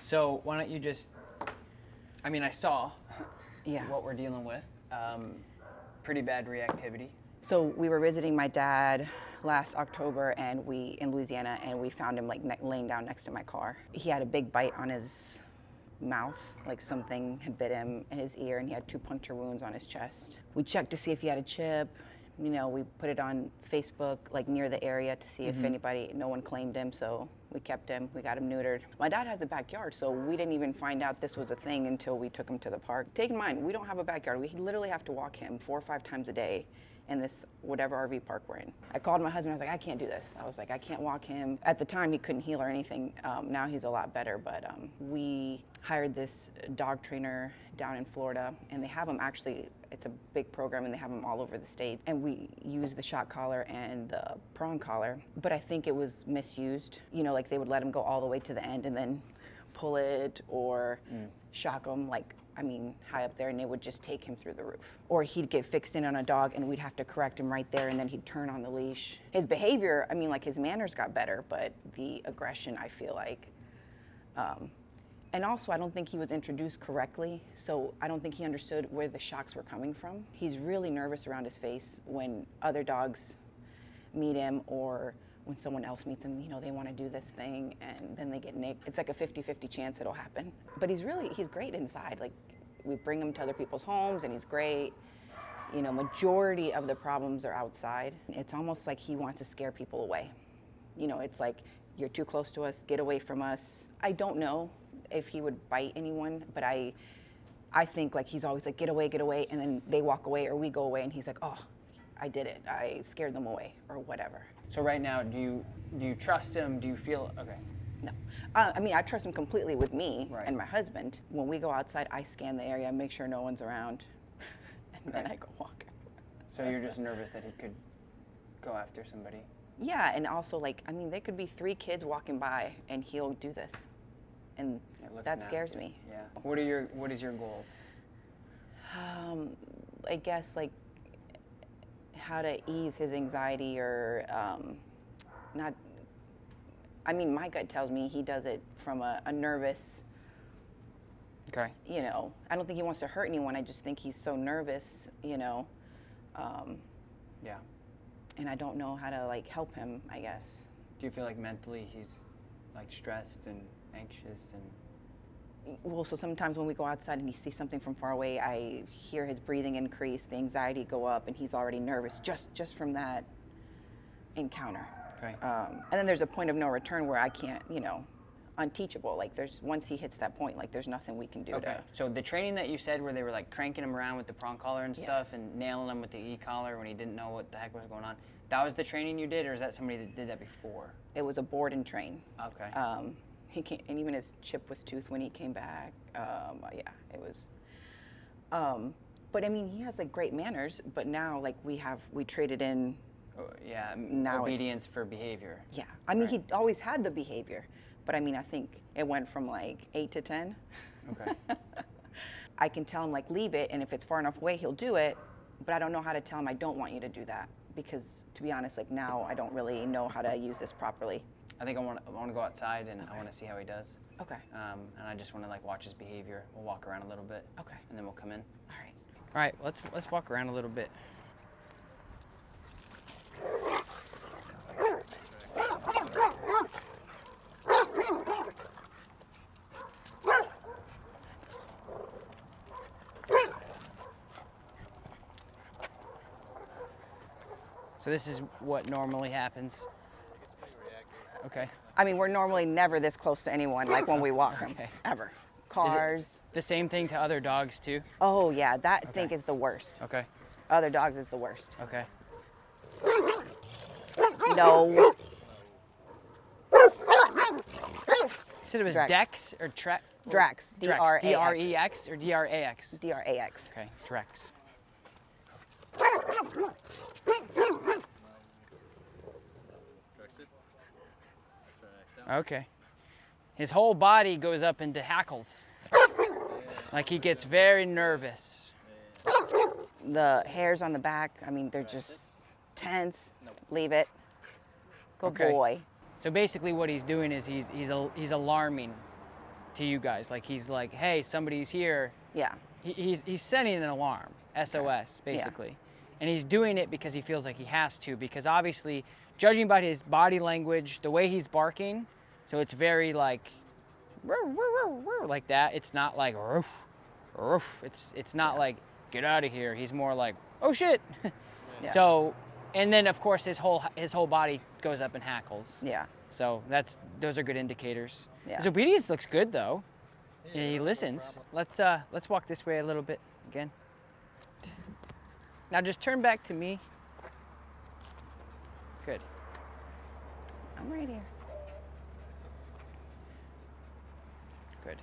So why don't you just, I mean, I saw Yeah. what we're dealing with. Pretty bad reactivity. So we were visiting my dad last October and in Louisiana, and we found him like laying down next to my car. He had a big bite on his mouth, like something had bit him in his ear, and he had 2 puncture wounds on his chest. We checked to see if he had a chip. You know, we put it on Facebook, like near the area, to see if no one claimed him, so we kept him, we got him neutered. My dad has a backyard, so we didn't even find out this was a thing until we took him to the park. Take in mind, we don't have a backyard. We literally have to walk him 4 or 5 times a day in this whatever RV park we're in. I called my husband, I was like, I can't do this. I was like, I can't walk him. At the time, he couldn't heal or anything. Now he's a lot better, but we hired this dog trainer down in Florida, and they have them actually, it's a big program, and they have them all over the state. And we use the shock collar and the prong collar, but I think it was misused. You know, like they would let him go all the way to the end and then pull it or shock him, like, I mean, high up there, and it would just take him through the roof. Or he'd get fixed in on a dog, and we'd have to correct him right there, and then he'd turn on the leash. His behavior, I mean, like his manners got better, but the aggression, I feel like, and also I don't think he was introduced correctly, so I don't think he understood where the shocks were coming from. He's really nervous around his face when other dogs meet him, or when someone else meets him, you know, they want to do this thing and then they get nicked. It's like a 50-50 chance it'll happen. But he's great inside. Like, we bring him to other people's homes and he's great. You know, majority of the problems are outside. It's almost like he wants to scare people away. You know, it's like, you're too close to us, get away from us. I don't know if he would bite anyone, but I think like he's always like, get away, and then they walk away or we go away and he's like, oh, I did it. I scared them away or whatever. So right now, do you trust him? Do you feel, okay. No. I mean, I trust him completely with me Right. and my husband. When we go outside, I scan the area, make sure no one's around, and then I go walk. So you're just nervous that he could go after somebody? Yeah, and also like, I mean, there could be 3 kids walking by and he'll do this. And that scares me. Yeah. What is your goals? I guess like how to ease his anxiety or not. I mean, my gut tells me he does it from a nervous. Okay. You know, I don't think he wants to hurt anyone. I just think he's so nervous. You know. Yeah. And I don't know how to like help him, I guess. Do you feel like mentally he's like stressed and anxious and? Well, so sometimes when we go outside and he sees something from far away, I hear his breathing increase, the anxiety go up, and he's already nervous just from that encounter. Okay. And then there's a point of no return where I can't, you know, unteachable. Like once he hits that point, like there's nothing we can do. Okay. So the training that you said where they were like cranking him around with the prong collar and stuff and nailing him with the e-collar when he didn't know what the heck was going on, that was the training you did, or is that somebody that did that before? It was a board and train. Okay. He came, and even his chip was toothed when he came back. Yeah, it was. But I mean, he has like great manners. But now, like we traded in. Yeah. Now obedience for behavior. Yeah, I mean, he always had the behavior, but I mean, I think it went from like 8 to 10. Okay. I can tell him like leave it, and if it's far enough away, he'll do it. But I don't know how to tell him I don't want you to do that, because to be honest, like now I don't really know how to use this properly. I think I want to go outside and I want to see how he does. Okay. And I just want to like watch his behavior. We'll walk around a little bit. Okay. And then we'll come in. All right. All right. Let's walk around a little bit. So this is what normally happens. Okay. I mean, we're normally never this close to anyone, like when we walk them, ever. Cars. The same thing to other dogs too? Oh yeah, that thing is the worst. Okay. Other dogs is the worst. Okay. No. You said it was Drax. Dex or Drax. Drax. D-R-A-X. D-R-E-X or D-R-A-X? D-R-A-X. Okay, Drax. Okay. His whole body goes up into hackles. Like he gets very nervous. The hairs on the back, I mean, they're just tense. Leave it. Good boy. So basically what he's doing is he's alarming to you guys. Like he's like, hey, somebody's here. Yeah. He's setting an alarm, SOS, basically. And he's doing it because he feels like he has to, because obviously, judging by his body language, the way he's barking, so it's very like, like that. It's not like, it's not like, get out of here. He's more like, oh shit. Yeah. So, and then of course his whole body goes up and hackles. Yeah. So those are good indicators. Yeah. His obedience looks good though. Yeah, he listens. Let's walk this way a little bit again. Now just turn back to me. Good. I'm right here. Good.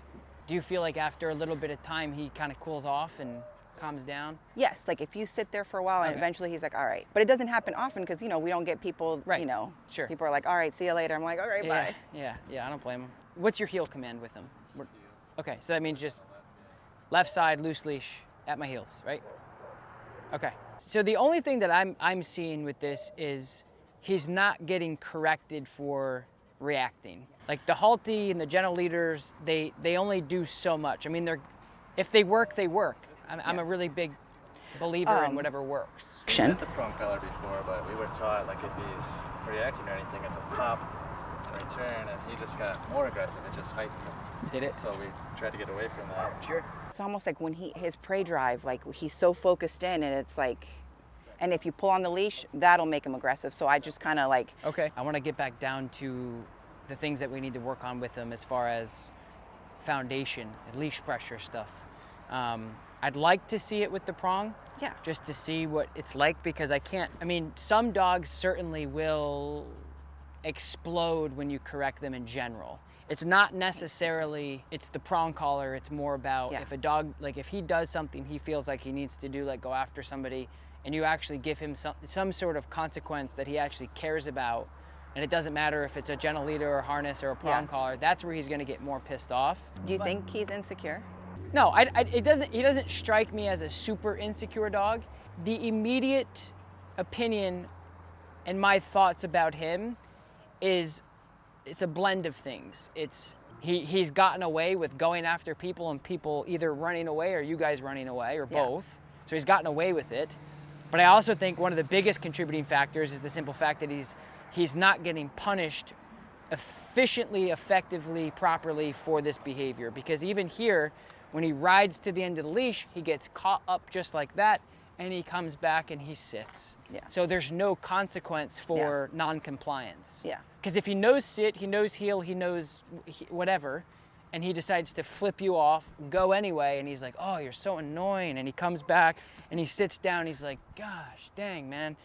Do you feel like after a little bit of time he kind of cools off and calms down? Yes, like if you sit there for a while and eventually he's like, all right. But it doesn't happen often because, you know, we don't get people, Right. you know, Sure. people are like, all right, see you later. I'm like, all right, bye. Yeah, I don't blame him. What's your heel command with him? Okay, so that means just left side, loose leash, at my heels, right? Okay. So the only thing that I'm seeing with this is he's not getting corrected for reacting. Like the Halti and the gentle leaders, they only do so much. I mean, if they work, they work. I'm a really big believer in whatever works. We had the prong collar before, but we were taught like if he's reacting or anything, it's a pop and return, and he just got more aggressive. It just heightened him. Did it? So we tried to get away from that. Sure. It's almost like when his prey drive, like he's so focused in and it's like, and if you pull on the leash, that'll make him aggressive. So I just kind of like. Okay. I want to get back down to the things that we need to work on with him as far as foundation, leash pressure stuff. I'd like to see it with the prong. Yeah. Just to see what it's like, because I mean, some dogs certainly will explode when you correct them in general. It's not necessarily, it's the prong collar, it's more about if a dog, like if he does something he feels like he needs to do, like go after somebody, and you actually give him some sort of consequence that he actually cares about, and it doesn't matter if it's a gentle leader or harness or a prong collar, that's where he's gonna get more pissed off. Do you think he's insecure? No, he doesn't strike me as a super insecure dog. The immediate opinion and my thoughts about him is it's a blend of things. It's he's gotten away with going after people and people either running away or you guys running away or both. So he's gotten away with it. But I also think one of the biggest contributing factors is the simple fact that he's not getting punished efficiently, effectively, properly for this behavior. Because even here, when he rides to the end of the leash, he gets caught up just like that, and he comes back and he sits. Yeah. So there's no consequence for non-compliance. Yeah. Because if he knows sit, he knows heel, he knows whatever, and he decides to flip you off, go anyway, and he's like, oh, you're so annoying, and he comes back and he sits down, he's like, gosh, dang, man.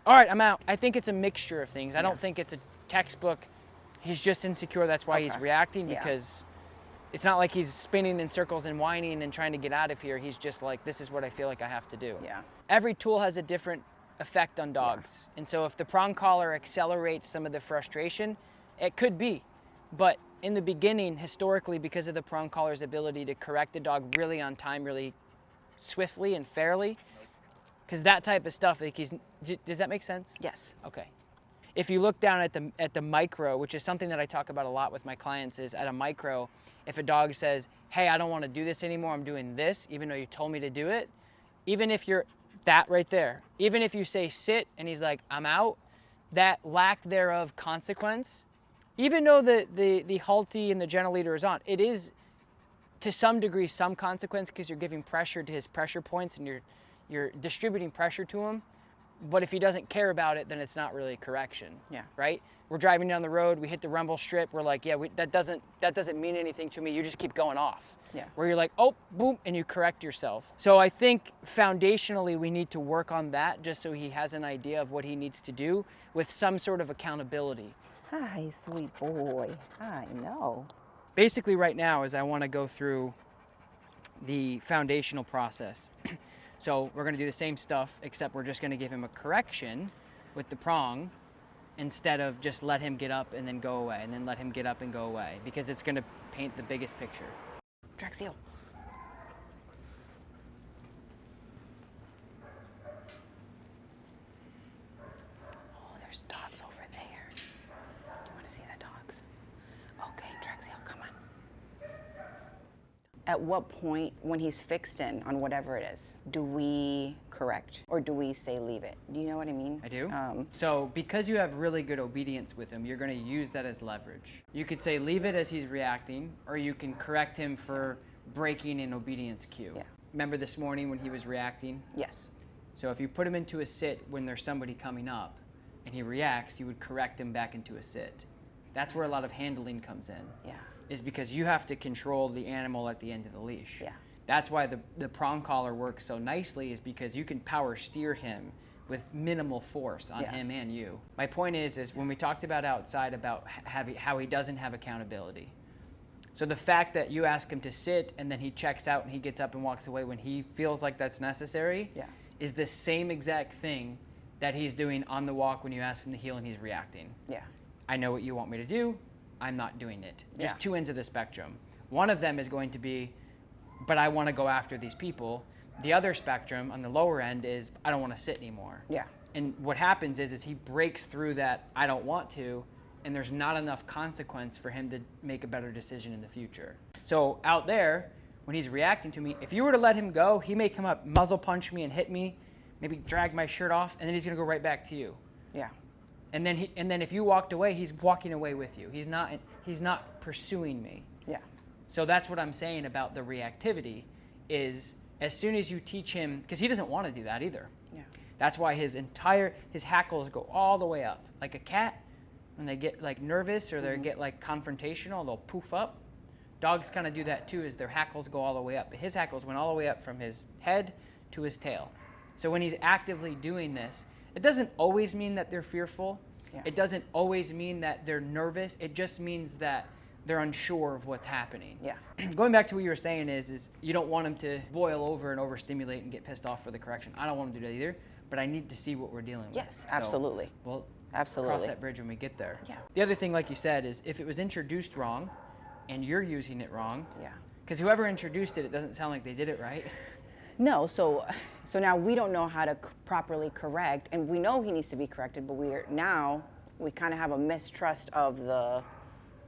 All right, I'm out. I think it's a mixture of things. I don't think it's a textbook, he's just insecure, that's why he's reacting, because it's not like he's spinning in circles and whining and trying to get out of here. He's just like, this is what I feel like I have to do. Yeah. Every tool has a different effect on dogs. And so if the prong collar accelerates some of the frustration, it could be. But in the beginning, historically, because of the prong collar's ability to correct the dog really on time, really swiftly and fairly, because that type of stuff, like does that make sense? Yes. Okay. If you look down at the micro, which is something that I talk about a lot with my clients, is at a micro, if a dog says, hey, I don't want to do this anymore, I'm doing this, even though you told me to do it, even if you're that right there, even if you say sit and he's like, I'm out, that lack thereof consequence, even though the Halti and the gentle leader is on, it is to some degree some consequence because you're giving pressure to his pressure points and you're distributing pressure to him. But if he doesn't care about it, then it's not really a correction. Yeah. Right? We're driving down the road, we hit the rumble strip, we're like, yeah, that doesn't mean anything to me. You just keep going off. Yeah. Where you're like, oh, boom, and you correct yourself. So I think foundationally we need to work on that just so he has an idea of what he needs to do with some sort of accountability. Hi, sweet boy. I know. Basically right now is I want to go through the foundational process. So we're going to do the same stuff, except we're just going to give him a correction with the prong instead of just let him get up and then go away, and then let him get up and go away, because it's going to paint the biggest picture. Drax heel. Oh, there's dogs over there. Do you want to see the dogs? Okay, Drax heel, come on. at what point, when he's fixed in on whatever it is, do we correct or do we say leave it? Do you know what I mean? I do. So because you have really good obedience with him, you're going to use that as leverage. You could say leave it as he's reacting, or you can correct him for breaking an obedience cue. Yeah. Remember this morning when he was reacting? Yes. So if you put him into a sit when there's somebody coming up and he reacts, you would correct him back into a sit. That's where a lot of handling comes in. Yeah. Is because you have to control the animal at the end of the leash. Yeah. That's why the prong collar works so nicely, is because you can power steer him with minimal force on him and you. My point is when we talked about outside about how he doesn't have accountability. So the fact that you ask him to sit and then he checks out and he gets up and walks away when he feels like that's necessary is the same exact thing that he's doing on the walk when you ask him to heel and he's reacting. Yeah. I know what you want me to do. I'm not doing it. Just two ends of the spectrum. One of them is going to be, but I want to go after these people. The other spectrum on the lower end is, I don't want to sit anymore. Yeah. And what happens is he breaks through that I don't want to, and there's not enough consequence for him to make a better decision in the future. So out there, when he's reacting to me, if you were to let him go, he may come up, muzzle punch me and hit me, maybe drag my shirt off, and then he's going to go right back to you. Yeah. And then if you walked away, he's walking away with you. He's not pursuing me. Yeah. So that's what I'm saying about the reactivity is as soon as you teach him, because he doesn't want to do that either. Yeah. That's why his hackles go all the way up. Like a cat, when they get like nervous or they get like confrontational, they'll poof up. Dogs kind of do that too, is their hackles go all the way up. But his hackles went all the way up from his head to his tail. So when he's actively doing this, it doesn't always mean that they're fearful. Yeah. It doesn't always mean that they're nervous. It just means that they're unsure of what's happening. Yeah. Going back to what you were saying is you don't want them to boil over and overstimulate and get pissed off for the correction. I don't want them to do that either, but I need to see what we're dealing with. Yes, absolutely. So we'll Absolutely. cross that bridge when we get there. Yeah. The other thing, like you said, is if it was introduced wrong and you're using it wrong, Yeah. because whoever introduced it, it doesn't sound like they did it right. No, so now we don't know how to properly correct, and we know he needs to be corrected, but we kind of have a mistrust of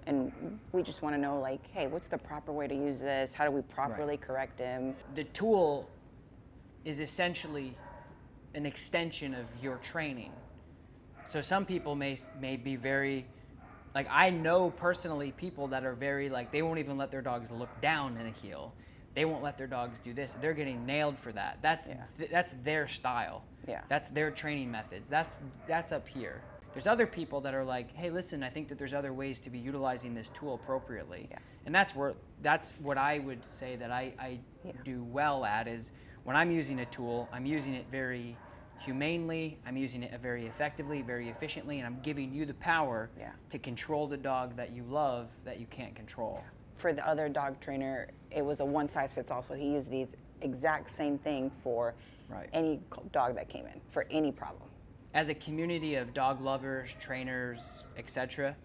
and we just want to know, like, hey, what's the proper way to use this? How do we properly correct him? The tool is essentially an extension of your training. So some people may be very, like, I know personally people that are very, like, they won't even let their dogs look down in a heel. They won't let their dogs do this. They're getting nailed for that. That's their style. Yeah. That's their training methods. That's up here. There's other people that are like, hey, listen, I think that there's other ways to be utilizing this tool appropriately. Yeah. And that's what I would say that I do well at is when I'm using a tool, I'm using it very humanely, I'm using it very effectively, very efficiently, and I'm giving you the power to control the dog that you love that you can't control. For the other dog trainer, it was a one-size-fits-all, so he used these exact same thing for any dog that came in, for any problem. As a community of dog lovers, trainers, etc.,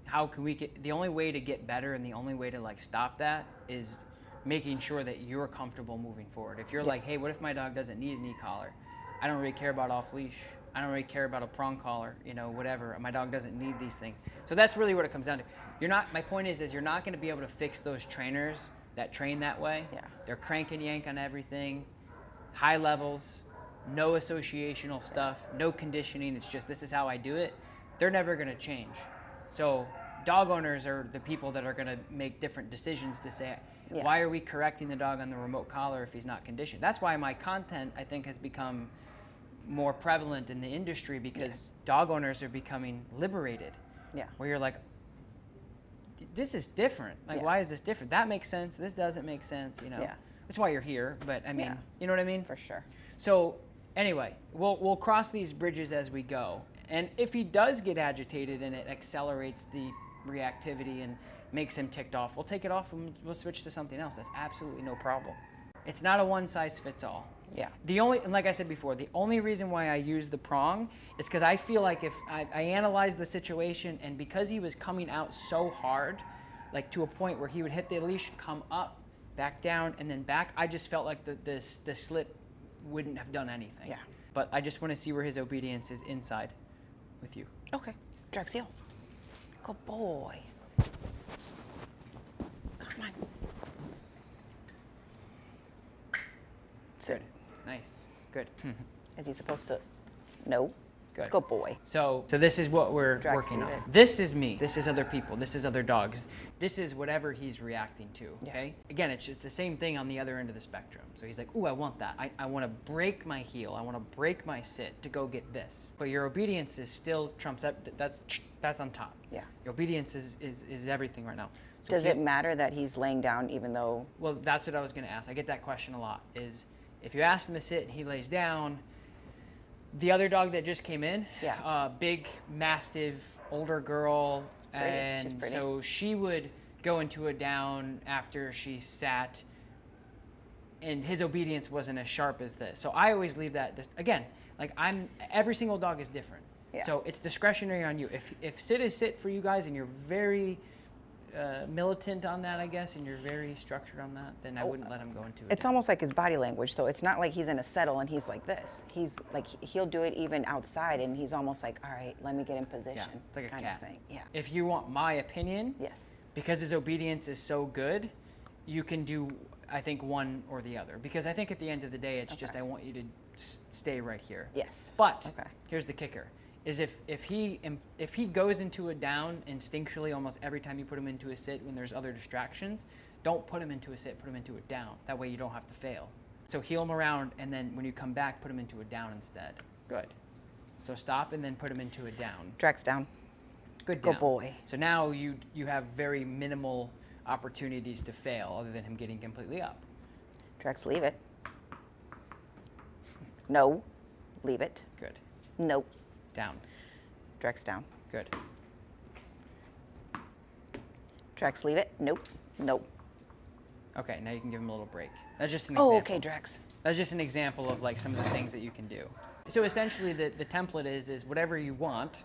how can we get, the only way to get better and the only way to like stop that is making sure that you're comfortable moving forward. If you're like, hey, what if my dog doesn't need an e-collar? I don't really care about off leash. I don't really care about a prong collar, whatever. My dog doesn't need these things. So that's really what it comes down to. My point is you're not going to be able to fix those trainers that train that way. Yeah. They're crank and yank on everything, high levels, no associational stuff, no conditioning. It's just, this is how I do it. They're never going to change. So dog owners are the people that are going to make different decisions to say, why are we correcting the dog on the remote collar if he's not conditioned? That's why my content, I think, has become more prevalent in the industry because dog owners are becoming liberated. Yeah. Where you're like, this is different. Like, why is this different? That makes sense. This doesn't make sense, Yeah. That's why you're here. But I mean, you know what I mean? For sure. So anyway, we'll cross these bridges as we go. And if he does get agitated and it accelerates the reactivity and makes him ticked off, we'll take it off and we'll switch to something else. That's absolutely no problem. It's not a one size fits all. Yeah. And like I said before, the only reason why I use the prong is because I feel like if I analyze the situation and because he was coming out so hard, like to a point where he would hit the leash, come up, back down, and then back, I just felt like the slip wouldn't have done anything. Yeah. But I just want to see where his obedience is inside with you. Okay. Drax, heel. Good boy. Come on. Sit. Nice. Good. Is he supposed to? No. Good. Good boy. So this is what we're Drax, working leave on. it. This is me. This is other people. This is other dogs. This is whatever he's reacting to, okay? Again, it's just the same thing on the other end of the spectrum. So he's like, ooh, I want that. I want to break my heel. I want to break my sit to go get this. But your obedience is still trumps up. That's on top. Yeah. Your obedience is everything right now. So Does it matter that he's laying down even though? Well, that's what I was going to ask. I get that question a lot, is if you ask him to sit and he lays down, the other dog that just came in, big, mastiff, older girl, pretty. and She's pretty. so she would go into a down after she sat, and his obedience wasn't as sharp as this. So I always leave that, again, like every single dog is different. Yeah. So it's discretionary on you. If sit is sit for you guys and you're very militant on that, I guess, and you're very structured on that, then I wouldn't let him go into it. It's almost like his body language. So it's not like he's in a settle and he's like this. He's like, he'll do it even outside and he's almost like, all right, let me get in position. Yeah, it's like a kind cat. of thing. Yeah. If you want my opinion, Yes. because his obedience is so good, you can do, I think, one or the other. Because I think at the end of the day, it's just I want you to stay right here. Yes. But Okay. here's the kicker: is if he goes into a down instinctually almost every time you put him into a sit when there's other distractions, don't put him into a sit, put him into a down. That way you don't have to fail. So heel him around, and then when you come back, put him into a down instead. Good. So stop and then put him into a down. Drax down. Good Good down. boy. So now you have very minimal opportunities to fail other than him getting completely up. Drax, leave it. No. Leave it. Good. Nope. Down. Drax down. Good. Drax, leave it. Nope. Nope. Okay, now you can give him a little break. That's just an example. Oh, okay, Drax. That's just an example of like some of the things that you can do. So essentially the template is whatever you want,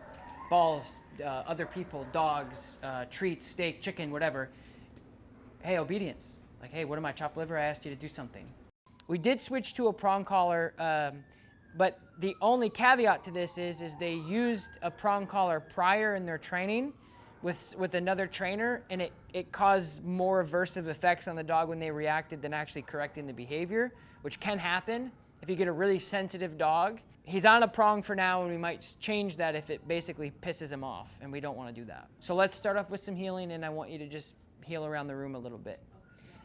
balls, other people, dogs, treats, steak, chicken, whatever. Hey, obedience. Like, hey, what am I, chopped liver? I asked you to do something. We did switch to a prong collar, but the only caveat to this is they used a prong collar prior in their training with another trainer, and it caused more aversive effects on the dog when they reacted than actually correcting the behavior, which can happen if you get a really sensitive dog. He's on a prong for now, and we might change that if it basically pisses him off, and we don't want to do that. So let's start off with some healing, and I want you to just heal around the room a little bit.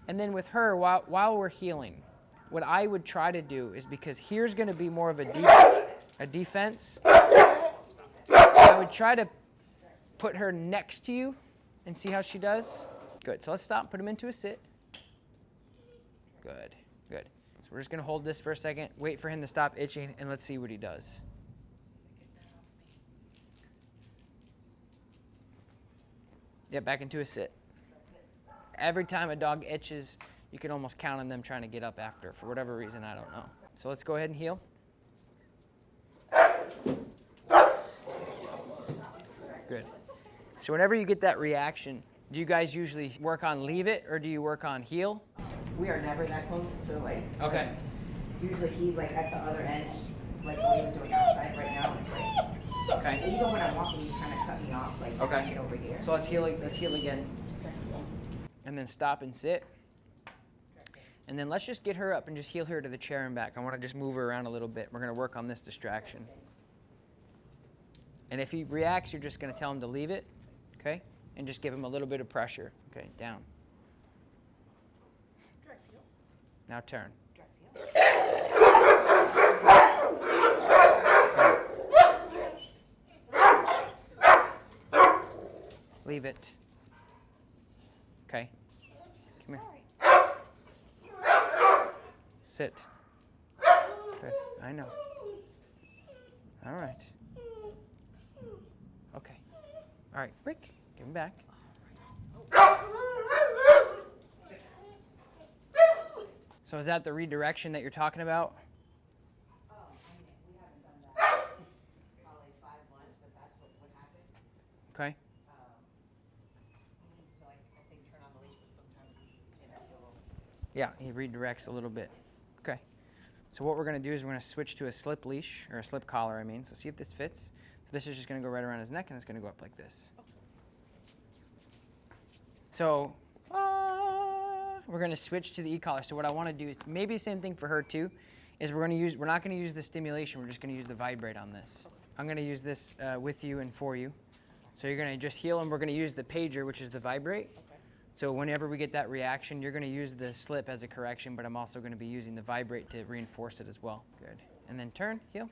And then with her, while we're healing, what I would try to do is, because here's going to be more of a defense, I would try to put her next to you and see how she does. Good. So let's stop. Put him into a sit. Good. Good. So we're just going to hold this for a second, wait for him to stop itching, and let's see what he does. Yeah, back into a sit. Every time a dog itches, you can almost count on them trying to get up after. For whatever reason, I don't know. So let's go ahead and heal. Good. So whenever you get that reaction, do you guys usually work on leave it or do you work on heal? We are never that close, so like. Okay. Usually he's like at the other end, like when he was doing outside. Right now, it's right. Okay. And even when I'm walking, he's kind of cut me off, like Okay. get over here. So let's heal again. And then stop and sit. And then let's just get her up and just heal her to the chair and back. I want to just move her around a little bit. We're going to work on this distraction. And if he reacts, you're just going to tell him to leave it, okay? And just give him a little bit of pressure. Okay, down. Now turn. Leave it. Okay. Come here. Sit. Good. I know. All right. Okay. All right, Rick, give him back. So is that the redirection that you're talking about? Oh, I mean, we haven't done that probably 5 months, but that's what happened. Okay. He needs to, like, I think, turn on the leash, but sometimes he can't do a little. Yeah, he redirects a little bit. Okay. So what we're going to do is we're going to switch to a slip leash, or a slip collar, I mean. So see if this fits. So this is just going to go right around his neck, and it's going to go up like this. So, we're gonna switch to the e-collar. So what I wanna do is maybe the same thing for her too, is we're not gonna use the stimulation, we're just gonna use the vibrate on this. I'm gonna use this with you and for you. So you're gonna just heal, and we're gonna use the pager, which is the vibrate. Okay. So whenever we get that reaction, you're gonna use the slip as a correction, but I'm also gonna be using the vibrate to reinforce it as well. Good. And then turn, heal.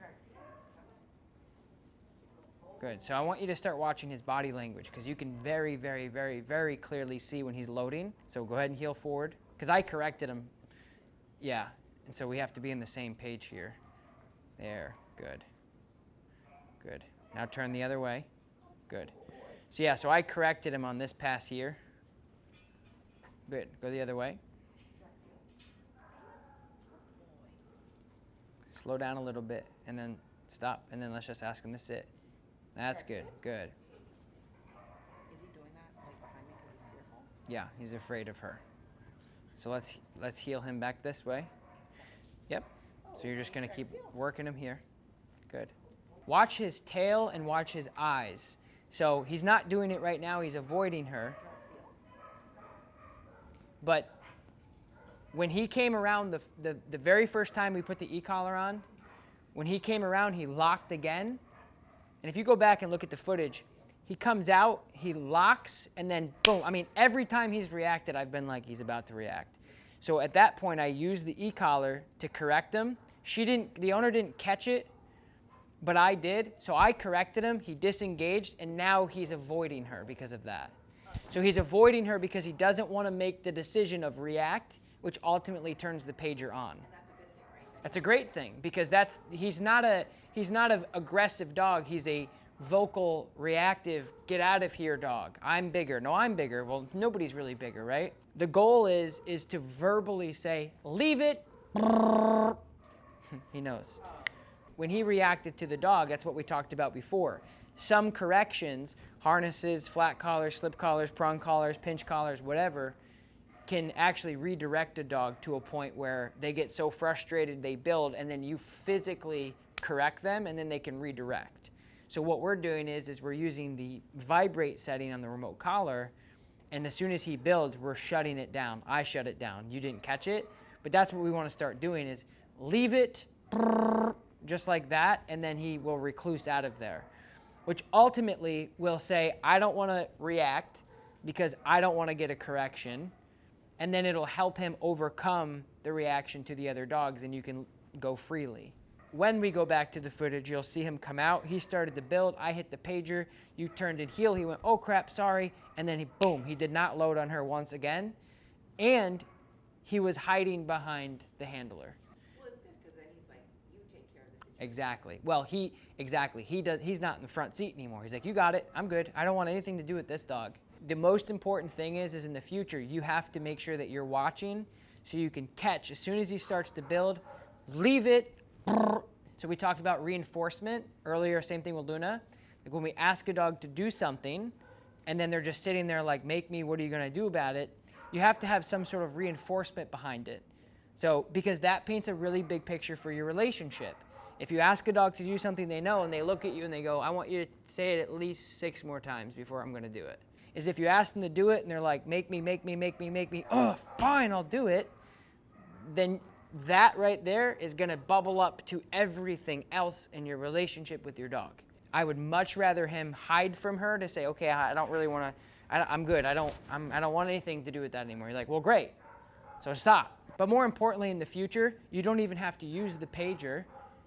Good. So I want you to start watching his body language, because you can very, very, very, very clearly see when he's loading. So go ahead and heel forward, because I corrected him. Yeah. And so we have to be on the same page here. There. Good. Good. Now turn the other way. Good. So yeah, so I corrected him on this pass here. Good. Go the other way. Slow down a little bit, and then stop, and then let's just ask him to sit. That's good. Good. Is he doing that like behind me because he's fearful? Yeah, he's afraid of her. So let's heel him back this way. Yep. So you're just gonna keep working him here. Good. Watch his tail and watch his eyes. So he's not doing it right now, he's avoiding her. But when he came around the very first time we put the e-collar on, when he came around, he locked again. And if you go back and look at the footage, he comes out, he locks, and then boom. I mean, every time he's reacted, I've been like, he's about to react. So at that point, I used the e-collar to correct him. The owner didn't catch it, but I did. So I corrected him, he disengaged, and now he's avoiding her because of that. So he's avoiding her because he doesn't want to make the decision of react, which ultimately turns the pager on. That's a great thing, because he's not an aggressive dog. He's a vocal, reactive, get out of here dog. I'm bigger. No, I'm bigger. Well, nobody's really bigger, right? The goal is to verbally say, leave it. He knows. When he reacted to the dog, that's what we talked about before. Some corrections, harnesses, flat collars, slip collars, prong collars, pinch collars, whatever, can actually redirect a dog to a point where they get so frustrated they build, and then you physically correct them, and then they can redirect. So what we're doing is we're using the vibrate setting on the remote collar, and as soon as he builds, we're shutting it down. I shut it down. You didn't catch it, but that's what we want to start doing, is leave it just like that, and then he will recluse out of there, which ultimately will say, I don't want to react because I don't want to get a correction. And then it'll help him overcome the reaction to the other dogs, and you can go freely. When we go back to the footage, you'll see him come out. He started to build. I hit the pager. You turned and heel. He went, oh crap, sorry. And then boom, he did not load on her once again. And he was hiding behind the handler. Well, it's good because then he's like, you take care of the situation. Exactly. Well, he's not in the front seat anymore. He's like, you got it. I'm good. I don't want anything to do with this dog. The most important thing is in the future, you have to make sure that you're watching so you can catch. As soon as he starts to build, leave it. So we talked about reinforcement earlier, same thing with Luna. Like when we ask a dog to do something and then they're just sitting there like, make me, what are you gonna do about it? You have to have some sort of reinforcement behind it. So, because that paints a really big picture for your relationship. If you ask a dog to do something they know and they look at you and they go, I want you to say it at least 6 more times before I'm gonna do it. Is if you ask them to do it and they're like, make me, oh, fine, I'll do it, then that right there is gonna bubble up to everything else in your relationship with your dog. I would much rather him hide from her to say, okay, I don't really wanna, I'm good, I don't want anything to do with that anymore. You're like, well, great, so stop. But more importantly, in the future, you don't even have to use the pager.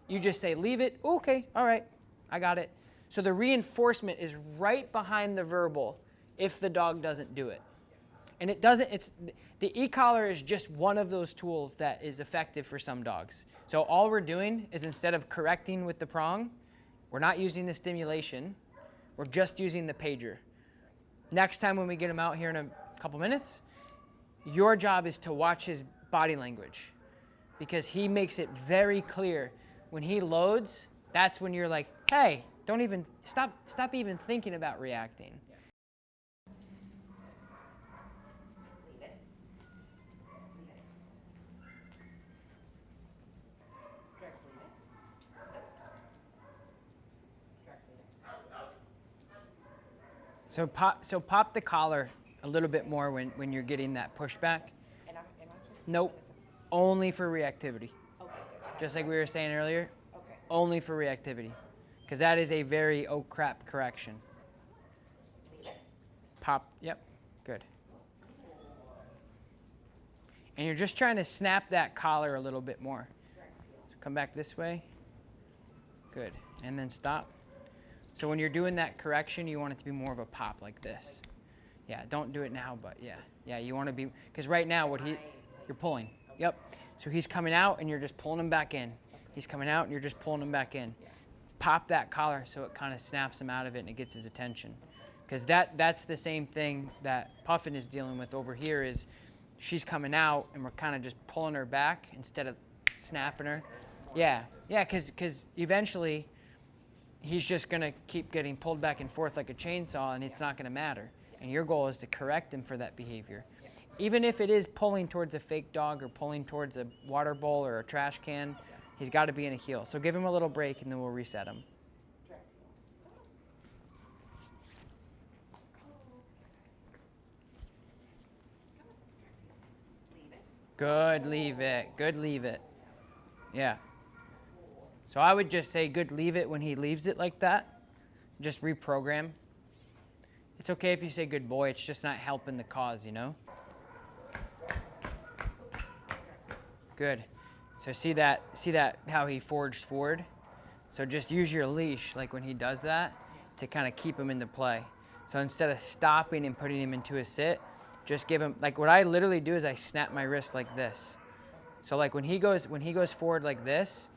You just say, leave it, okay, all right, I got it. So the reinforcement is right behind the verbal if the dog doesn't do it. And the e-collar is just one of those tools that is effective for some dogs. So all we're doing is, instead of correcting with the prong, we're not using the stimulation, we're just using the pager. Next time when we get him out here in a couple minutes, your job is to watch his body language, because he makes it very clear. When he loads, that's when you're like, hey, don't even, stop even thinking about reacting. So pop the collar a little bit more when you're getting that pushback. And I'm Nope. Only for reactivity. Okay, good. Just like we were saying earlier, Okay. only for reactivity. Because that is a very oh crap correction. Leave it. Pop, yep, good. And you're just trying to snap that collar a little bit more. So come back this way. Good, and then stop. So when you're doing that correction, you want it to be more of a pop like this. Yeah, don't do it now, but yeah. Yeah, you want to be, because right now you're pulling. Yep. So he's coming out and you're just pulling him back in. He's coming out and you're just pulling him back in. Pop that collar so it kind of snaps him out of it and it gets his attention. Because that's the same thing that Puffin is dealing with over here is she's coming out and we're kind of just pulling her back instead of snapping her. Yeah, because eventually he's just going to keep getting pulled back and forth like a chainsaw and it's not going to matter. And your goal is to correct him for that behavior. Even if it is pulling towards a fake dog or pulling towards a water bowl or a trash can, he's got to be in a heel. So give him a little break and then we'll reset him. Good, leave it. Good, leave it. Yeah. So I would just say good, leave it when he leaves it like that. Just reprogram. It's okay if you say good boy. It's just not helping the cause, you know? Good. So see that how he forged forward? So just use your leash like when he does that to kind of keep him into play. So instead of stopping and putting him into a sit, just give him, like what I literally do is I snap my wrist like this. So like when he goes forward like this,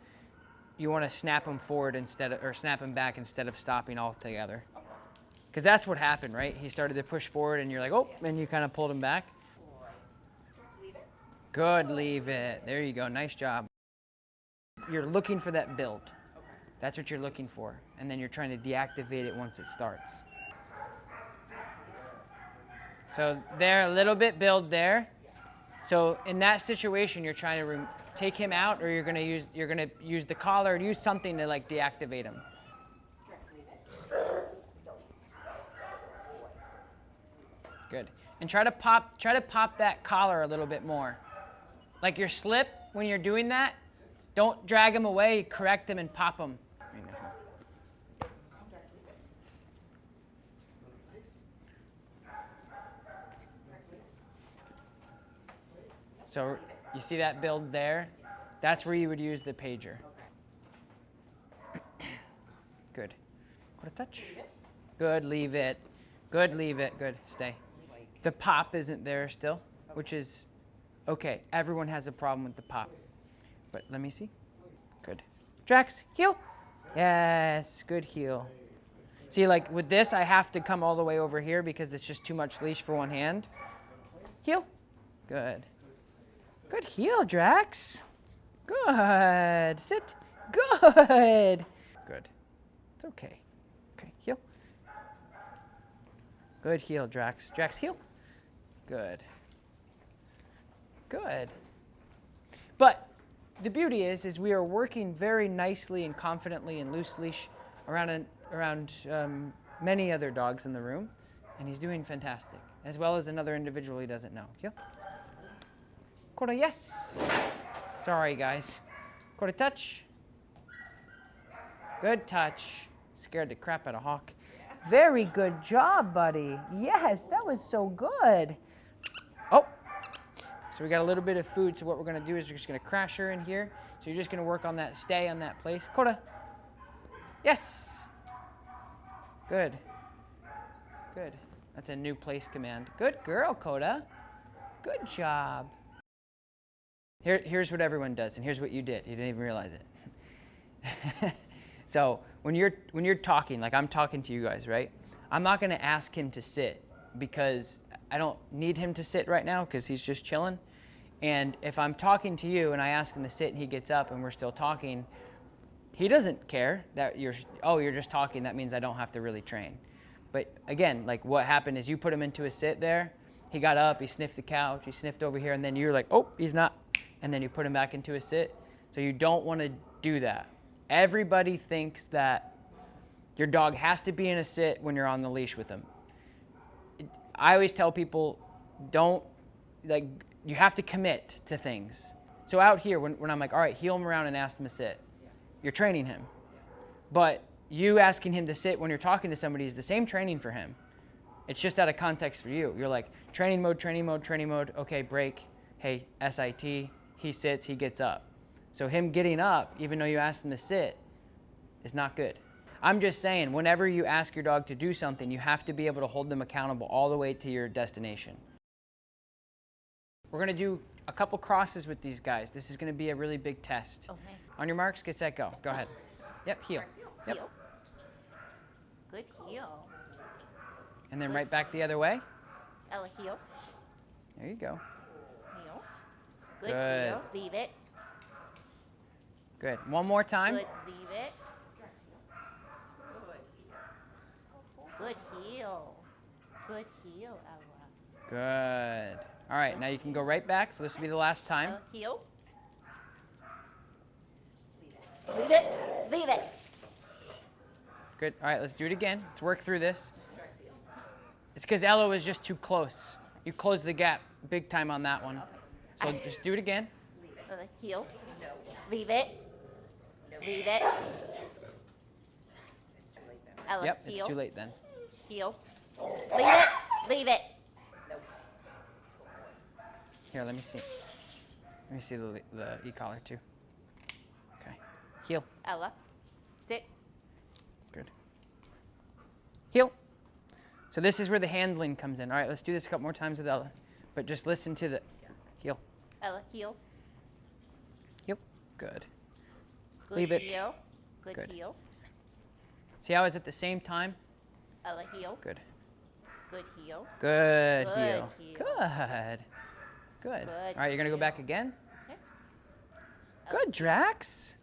you want to snap him forward or snap him back instead of stopping altogether. Because that's what happened, right? He started to push forward and you're like, oh, and you kind of pulled him back. Good, leave it. There you go, nice job. You're looking for that build. That's what you're looking for. And then you're trying to deactivate it once it starts. So there, a little bit build there. So in that situation, you're trying to take him out, or you're gonna use the collar or use something to like deactivate him. Good. And try to pop that collar a little bit more. Like your slip, when you're doing that, don't drag him away, correct him and pop him. So you see that build there? That's where you would use the pager. Good. What a touch. Good, leave it. Good, leave it. Good, stay. The pop isn't there still, which is okay. Everyone has a problem with the pop. But let me see. Good. Drax, heel. Yes, good heel. See, like with this, I have to come all the way over here because it's just too much leash for one hand. Heel. Good. Good heel, Drax. Good. Sit. Good. Good. It's okay. Okay, heel. Good heel, Drax. Drax, heel. Good. Good. But the beauty is we are working very nicely and confidently and loose leash around many other dogs in the room, and he's doing fantastic, as well as another individual he doesn't know. Heel. Quarter, yes. Sorry, guys. Quarter touch. Good touch. Scared the crap out of Hawk. Very good job, buddy. Yes, that was so good. Oh, so we got a little bit of food. So what we're gonna do is we're just gonna crash her in here. So you're just gonna work on that stay on that place. Quarter. Yes. Good. Good. That's a new place command. Good girl, Coda. Good job. Here's what everyone does, and here's what you did. You didn't even realize it. So when you're talking, like I'm talking to you guys, right? I'm not going to ask him to sit because I don't need him to sit right now because he's just chilling. And if I'm talking to you and I ask him to sit and he gets up and we're still talking, he doesn't care that you're just talking. That means I don't have to really train. But again, like what happened is you put him into a sit there. He got up, he sniffed the couch, he sniffed over here, and then you're like, oh, he's not. And then you put him back into a sit. So you don't want to do that. Everybody thinks that your dog has to be in a sit when you're on the leash with him. I always tell people, don't, like, you have to commit to things. So out here, when I'm like, all right, heel him around and ask him to sit, you're training him. But you asking him to sit when you're talking to somebody is the same training for him. It's just out of context for you. You're like, training mode, training mode, training mode. Okay, break. Hey, SIT. He sits, he gets up. So him getting up, even though you asked him to sit, is not good. I'm just saying, whenever you ask your dog to do something, you have to be able to hold them accountable all the way to your destination. We're gonna do a couple crosses with these guys. This is gonna be a really big test. Okay. On your marks, get set, go. Go ahead. Yep, heel. Yep. Heel. Good heel. And then right back the other way. Ella, heel. There you go. Heel. Good, Good. heel. Leave it. Good. One more time. Good, leave it. Good heel. Good heel, Ella. Good. All right, now you can go right back. So this will be the last time. Heel. Leave it. Leave it. Good. All right, let's do it again. Let's work through this. It's because Ella was just too close. You closed the gap big time on that one. So just do it again. Heel. Leave it. Leave it. Ella, Yep, heel. it's too late then. Heel. Leave it. Leave it. Here, let me see. Let me see the e-collar too. Okay. Heel. Ella. Sit. Good. Heel. So this is where the handling comes in. All right, let's do this a couple more times with Ella. But just listen to the heel. Ella, heel. Heel. Good. Good Leave it. heel. Good, Good. heel. See how it's at the same time? Ella, heel. Good. Good heel. Good, Good heel. heel. Good. Good. Good All right, you're going to go heel. back again. Okay. Good, Drax.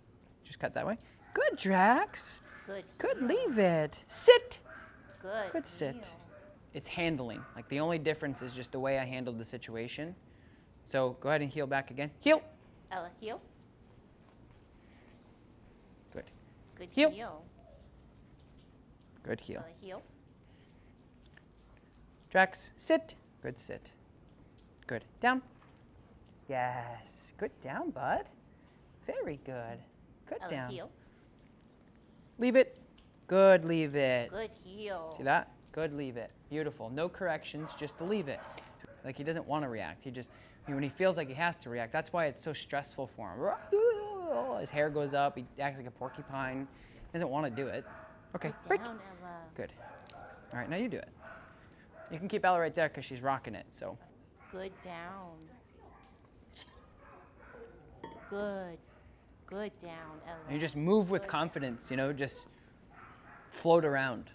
Just cut that way. Good, Drax. Good. Good, heel. leave it. Sit. Good. Good sit. heel. It's handling. Like the only difference is just the way I handled the situation. So go ahead and heel back again. Heel. Ella, heel. Good. Good Heel. heel. Good heel. Ella, heel. Drax, sit. Good sit. Good. Down. Yes. Good down, bud. Very good. Good Ella, down. heel. Leave it. Good, leave it. Good heel. See that? Good, leave it. Beautiful. No corrections, just to leave it. Like he doesn't want to react. He just, when he feels like he has to react, that's why it's so stressful for him. His hair goes up. He acts like a porcupine. He doesn't want to do it. Okay, Good break. down, Ella. Good. All right, now you do it. You can keep Ella right there because she's rocking it. So Good down. Good. Good down, Ella. you just move with confidence. You know, just float around.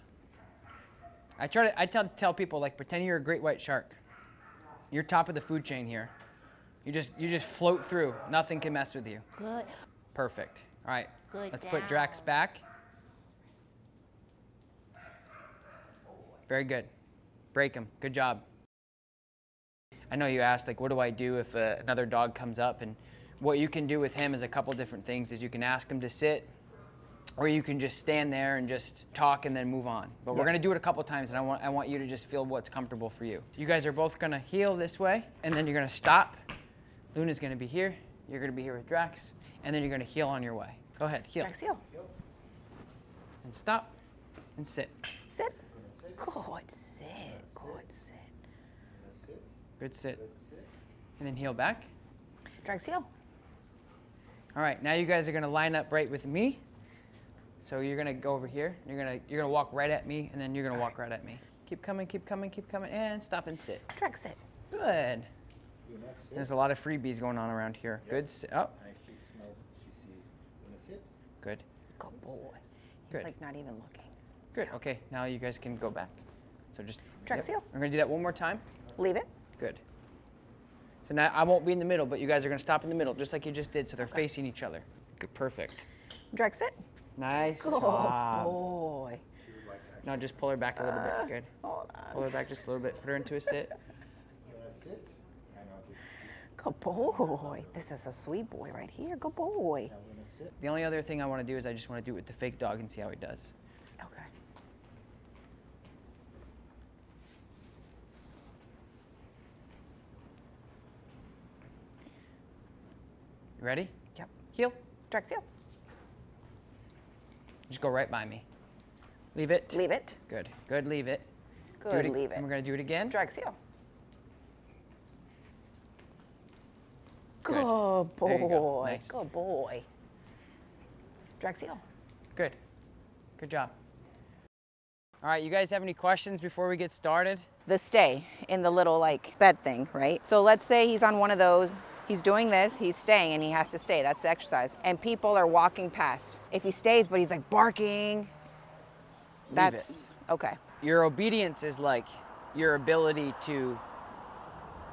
I tell people, like, pretend you're a great white shark. You're top of the food chain here. You just float through. Nothing can mess with you. Good. Perfect. All right. Good Let's put Drax down. back. Very good. Break him. Good job. I know you asked, like, what do I do if another dog comes up? And what you can do with him is a couple different things. Is you can ask him to sit, or you can just stand there and just talk and then move on. But we're gonna do it a couple times, and I want you to just feel what's comfortable for you. So you guys are both gonna heel this way, and then you're gonna stop. Luna's gonna be here. You're gonna be here with Drax, and then you're gonna heel on your way. Go ahead, heel. Drax heel. And stop, and sit. Sit. Good sit. Good sit. Good sit. And then heel back. Drax heel. All right, now you guys are gonna line up right with me. So you're gonna go over here. You're gonna walk right at me, and then you're gonna walk right at me. Keep coming, keep coming, keep coming, and stop and sit. Drax sit. Good. There's a lot of freebies going on around here. Good. Sit. Oh, She smells, she sees. Wanna sit? good. Good boy. He's Good. like not even looking. Good. Okay, now you guys can go back. So just. Drax heel. We're gonna do that one more time. Leave it. Good. So now I won't be in the middle, but you guys are gonna stop in the middle, just like you just did, so they're facing each other. Good. Perfect. Drax sit. Nice Good job. boy. She would like that. Now just pull her back a little bit. Good. Hold Pull on. her back just a little bit. Put her into a sit. You wanna sit? I know. Good boy. This is a sweet boy right here. Good boy. I wanna sit. The only other thing I want to do is I just want to do it with the fake dog and see how he does. Okay. You ready? Yep. Heel. Drax, heel. Just go right by me. Leave it. Leave it. Good. Good, leave it. Good, leave it. And we're gonna do it again. Drax, heel. Good. Good boy. There you go. Nice. Good boy. Drax, heel. Good. Good job. All right, you guys have any questions before we get started? The stay in the little like bed thing, right? So let's say he's on one of those, he's doing this, he's staying and he has to stay, that's the exercise. And people are walking past. If he stays, but he's like barking, that's okay. Your obedience is like your ability to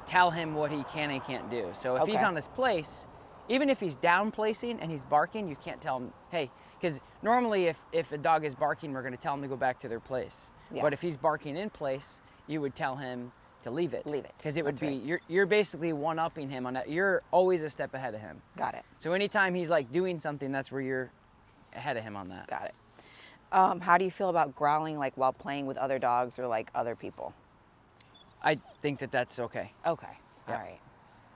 tell him what he can and can't do. So if he's Okay. on his place, even if he's down placing and he's barking, you can't tell him, hey, because normally if a dog is barking, we're gonna tell him to go back to their place. Yeah. But if he's barking in place, you would tell him to leave it. Leave it. Because it would That's be, right. you're basically one-upping him on that. You're always a step ahead of him. Got it. So anytime he's like doing something, that's where you're ahead of him on that. Got it. How do you feel about growling like while playing with other dogs or like other people? I think that that's okay. Okay. Yeah. All right.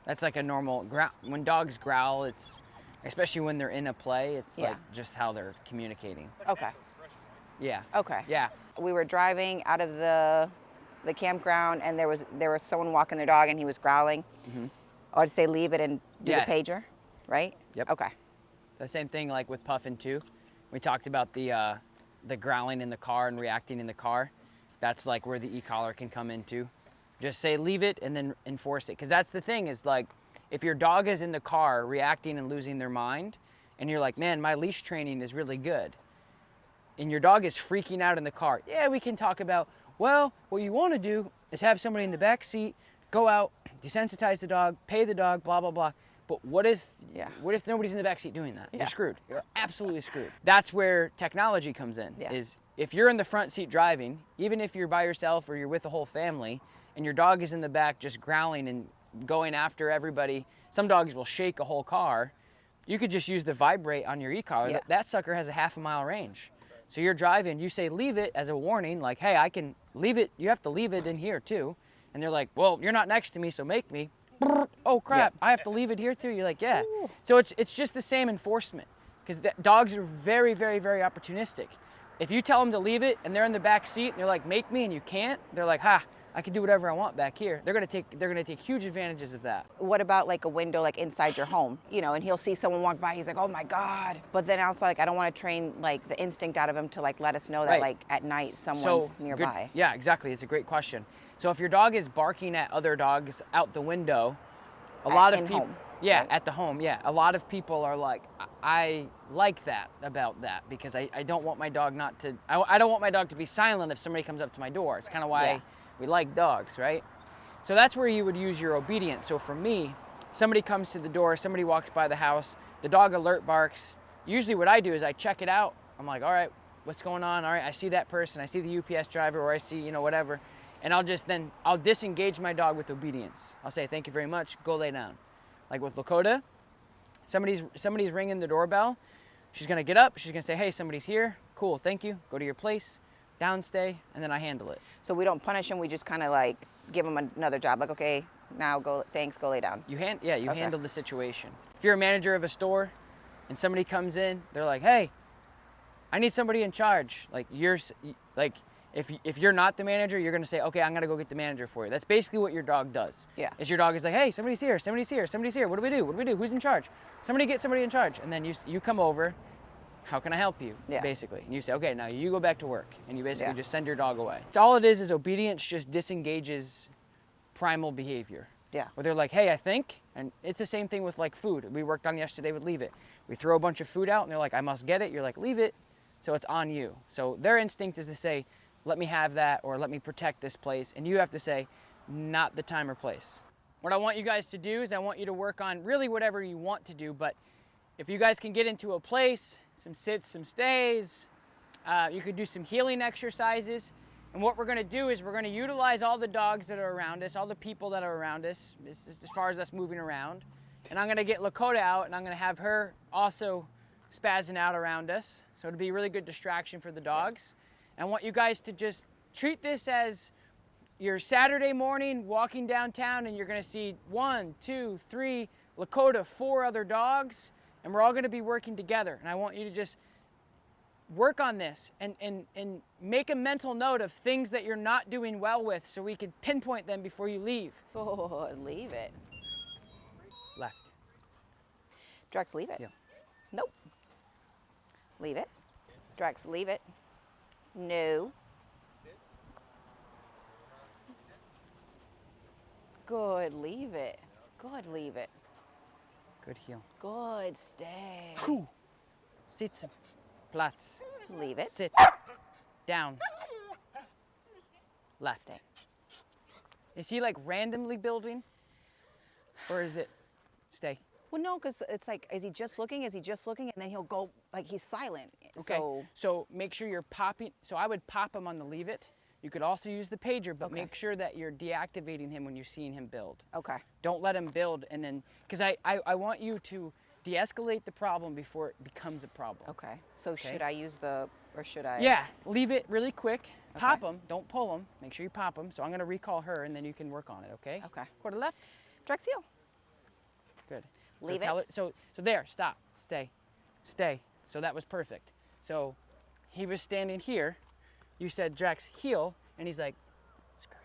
That's like a normal when dogs growl, it's especially when they're in a play, it's Yeah. like just how they're communicating. Okay. Yeah. Okay. Yeah. We were driving out of the campground and there was someone walking their dog and he was growling. Mhm. I would say leave it and do Yeah. the pager, right? Yep. Okay. The same thing like with Puffin too. We talked about the growling in the car and reacting in the car. That's like where the e-collar can come into. Just say leave it and then enforce it. Because that's the thing is like, if your dog is in the car reacting and losing their mind, and you're like, man, my leash training is really good, and your dog is freaking out in the car, yeah, we can talk about, well, what you want to do is have somebody in the back seat, go out, desensitize the dog, pay the dog, blah, blah, blah. But what if nobody's in the back seat doing that? Yeah. You're screwed. You're absolutely screwed. That's where technology comes in, Yeah. is if you're in the front seat driving, even if you're by yourself or you're with the whole family, and your dog is in the back just growling and going after everybody, some dogs will shake a whole car, you could just use the vibrate on your e-collar. Yeah. That sucker has a half-a-mile range. So you're driving, you say leave it as a warning, like, hey, I can leave it, you have to leave it in here too. And they're like, well, you're not next to me, so make me. Oh crap, I have to leave it here too. You're like, yeah. Ooh. So it's just the same enforcement, because dogs are very, very, very opportunistic. If you tell them to leave it and they're in the back seat and they're like, make me, and you can't, they're like, ha, I can do whatever I want back here. They're gonna take huge advantages of that. What about like a window like inside your home? You know, and he'll see someone walk by, he's like, oh my God. But then also like, I don't want to train like the instinct out of him to like let us know that Right. like at night someone's good- nearby. yeah, exactly. It's a great question. So if your dog is barking at other dogs out the window, a lot of in people, home, yeah, right? at the home, yeah. A lot of people are like, I like that about that, because I don't want my dog not to, I don't want my dog to be silent if somebody comes up to my door. It's kind of why Yeah. we like dogs, right? So that's where you would use your obedience. So for me, somebody comes to the door, somebody walks by the house, the dog alert barks. Usually what I do is I check it out. I'm like, all right, what's going on? All right, I see that person, I see the UPS driver, or I see, you know, whatever. And I'll disengage my dog with obedience. I'll say, thank you very much, go lay down. Like with Lakota, somebody's ringing the doorbell. She's gonna get up, she's gonna say, hey, somebody's here. Cool, thank you, go to your place, downstay, and then I handle it. So we don't punish him, we just kind of like give him another job. Like, okay, now go, thanks, go lay down. You Okay. handle the situation. If you're a manager of a store and somebody comes in, they're like, hey, I need somebody in charge. Like if you're not the manager, you're gonna say, okay, I'm gonna go get the manager for you. That's basically what your dog does. Yeah. Is your dog is like, hey, somebody's here, somebody's here, somebody's here. What do we do? What do we do? Who's in charge? Somebody get somebody in charge. And then you come over, how can I help you? Yeah. Basically. And you say, okay, now you go back to work. And you basically Yeah. just send your dog away. It's all it is obedience just disengages primal behavior. Yeah. Where they're like, hey, I think, and it's the same thing with like food. We worked on yesterday with leave it. We throw a bunch of food out and they're like, I must get it. You're like, leave it. So it's on you. So their instinct is to say, let me have that, or let me protect this place. And you have to say, not the time or place. What I want you guys to do is I want you to work on really whatever you want to do, but if you guys can get into a place, some sits, some stays, you could do some healing exercises. And what we're gonna do is we're gonna utilize all the dogs that are around us, all the people that are around us, as far as us moving around. And I'm gonna get Lakota out and I'm gonna have her also spazzing out around us. So it'll be a really good distraction for the dogs. And I want you guys to just treat this as, you're Saturday morning walking downtown and you're gonna see 1, 2, 3, Lakota, 4 other dogs, and we're all gonna be working together. And I want you to just work on this and make a mental note of things that you're not doing well with so we can pinpoint them before you leave. Oh, leave it. Left. Drax, leave it. Yeah. Nope. Leave it. Drax, leave it. No. Good, leave it. Good, leave it. Good heel. Good, stay. Cool. Sitz. Platz. Leave it. Sit. Down. Left. Stay. Is he like randomly building? Or is it stay? Well, no, because it's like, is he just looking? Is he just looking? And then he'll go, like, he's silent. Okay. So, So make sure you're popping. So I would pop him on the leave it. You could also use the pager, but Okay. make sure that you're deactivating him when you're seeing him build. okay. Don't let him build and then, because I want you to de-escalate the problem before it becomes a problem. Okay. So Okay. should I use the, or should I? Yeah, leave it really quick. Pop Okay. him, don't pull him. Make sure you pop him. So I'm gonna recall her and then you can work on it, okay? Okay. Quarter left. Drax, heel. Good. Leave so it. So there, stop, stay, stay. So that was perfect. So he was standing here. You said Drax heel, and he's like, screw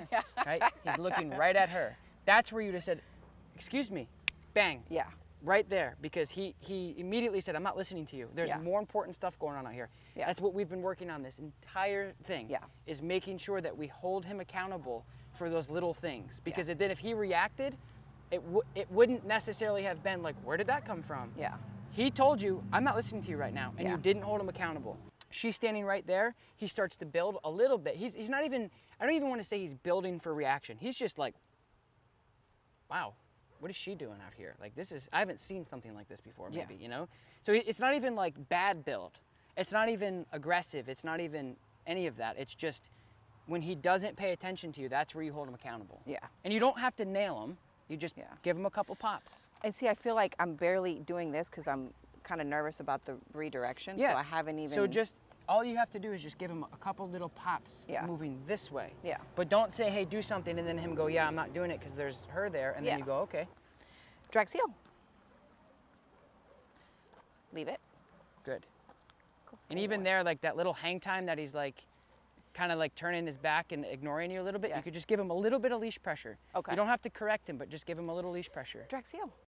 you. Right? He's looking right at her. That's where you just said, excuse me, bang. Yeah. Right there, because he immediately said, I'm not listening to you. There's Yeah. more important stuff going on out here. Yeah. That's what we've been working on this entire thing. Yeah. Is making sure that we hold him accountable for those little things. Because then if he reacted, it wouldn't necessarily have been like, where did that come from? Yeah. He told you, I'm not listening to you right now, and Yeah. you didn't hold him accountable. She's standing right there. He starts to build a little bit. He's not even, I don't even want to say he's building for reaction. He's just like, wow, what is she doing out here? Like I haven't seen something like this before, Yeah. maybe, you know? So it's not even like bad build. It's not even aggressive. It's not even any of that. It's just when he doesn't pay attention to you, that's where you hold him accountable. Yeah. And you don't have to nail him. You just Yeah. give him a couple pops. And see, I feel like I'm barely doing this because I'm kind of nervous about the redirection. Yeah. So I haven't even. So just all you have to do is just give him a couple little pops Yeah. moving this way. Yeah. But don't say, hey, do something, and then him go, yeah, I'm not doing it because there's her there. And Yeah. then you go, okay, Drax, heel. Leave it. good. Cool. And even there, like that little hang time that he's like, kind of like turning his back and ignoring you a little bit, you Yes. could just give him a little bit of leash pressure. Okay. You don't have to correct him, but just give him a little leash pressure. Drax, heel.